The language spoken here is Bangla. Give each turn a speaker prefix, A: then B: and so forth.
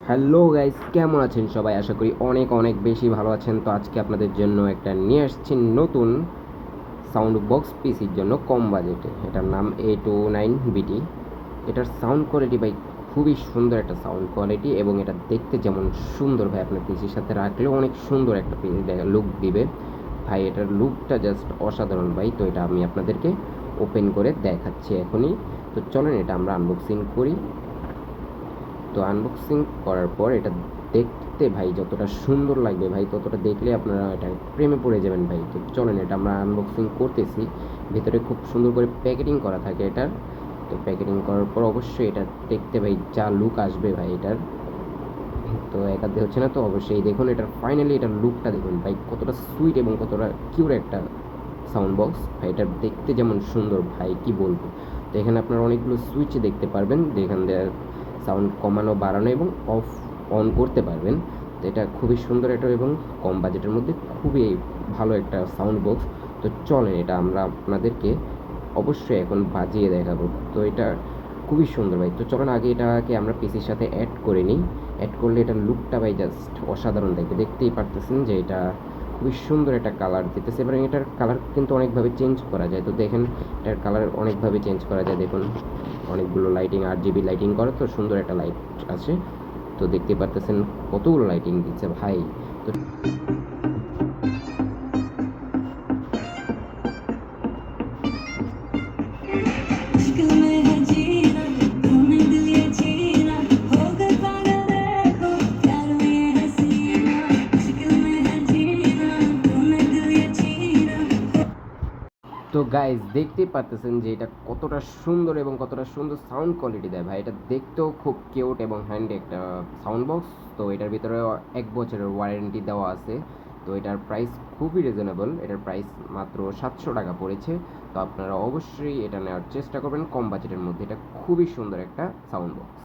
A: হ্যালো গাইস, কেমন আছেন সবাই? আশা করি অনেক অনেক বেশি ভালো আছেন। তো আজকে আপনাদের জন্য একটা নিয়ে আসছি নতুন সাউন্ড বক্স পিসির জন্য কম বাজেটে। এটার নাম A29BT। এটার সাউন্ড কোয়ালিটি ভাই খুবই সুন্দর একটা সাউন্ড কোয়ালিটি, এবং এটা দেখতে যেমন সুন্দর ভাই, আপনার পিসির সাথে রাখলেও অনেক সুন্দর একটা লুক দিবে ভাই। এটার লুকটা জাস্ট অসাধারণ ভাই। তো এটা আমি আপনাদেরকে ওপেন করে দেখাচ্ছি এখনই। তো চলেন এটা আমরা আনবক্সিং করি। তো আনবক্সিং করার পর এটা দেখতে ভাই যতটা সুন্দর লাগবে ভাই, ততটা দেখলে আপনারা এটা প্রেমে পড়ে যাবেন ভাই। তো চলেন এটা আমরা আনবক্সিং করতেছি। ভিতরে খুব সুন্দর করে প্যাকেটিং করা থাকে এটার। তো প্যাকেটিং করার পর অবশ্যই এটা দেখতে ভাই যা লুক আসবে ভাই এটার, তো একাতে হচ্ছে না। তো অবশ্যই দেখুন এটার ফাইনালি এটার লুকটা দেখুন ভাই, কতটা সুইট এবং কতটা কিউট একটা সাউন্ড বক্স ভাই। এটা দেখতে যেমন সুন্দর ভাই, কি বলবো। তো এখানে আপনারা অনেকগুলো সুইচ দেখতে পারবেন, যেখান দিয়ে সাউন্ড কমানো বাড়ানো এবং অফ অন করতে পারবেন। তো এটা খুবই সুন্দর এটা, এবং কম বাজেটের মধ্যে খুবই ভালো একটা সাউন্ড বক্স। তো চলেন এটা আমরা আপনাদেরকে অবশ্যই এখন বাজিয়ে দেখাবো। তো এটা খুবই সুন্দর ভাই। তো চলুন আগে এটাকে আমরা পিসির সাথে অ্যাড করে নিই। অ্যাড করলে এটার লুকটা ভাই জাস্ট অসাধারণ দেখবে। দেখতেই পারতেছেন যে এটা খুবই সুন্দর একটা কালার দিতেছে। এবং এটার কালার কিন্তু অনেকভাবে চেঞ্জ করা যায়। তো দেখেন এটার কালার অনেকভাবে চেঞ্জ করা যায়। দেখুন অনেকগুলো লাইটিং, RGB লাইটিং করা, তো সুন্দর একটা লাইট আছে। তো দেখতে পারতেছেন কতগুলো লাইটিং দিচ্ছে ভাই। তো
B: मुश्किल में है जीना, तूने दिल ये छीना, हो गए पागल देखो, प्यार में ये हसीना। मुश्किल में है जीना, तूने दिल ये छीना।
A: তো গাইজ দেখতেই পারতেছেন যে এটা কতটা সুন্দর এবং কতটা সুন্দর সাউন্ড কোয়ালিটি দেয় ভাই। এটা দেখতেও খুব কিউট এবং হ্যান্ডি একটা সাউন্ড বক্স। তো এটার ভিতরে 1 বছরের ওয়ারেন্টি দেওয়া আছে। তো এটার প্রাইস খুবই রিজনেবল। এটার প্রাইস মাত্র 700 টাকা পড়েছে। তো আপনারা অবশ্যই এটা নেওয়ার চেষ্টা করবেন কম বাজেটের মধ্যে। এটা খুবই সুন্দর একটা সাউন্ড বক্স।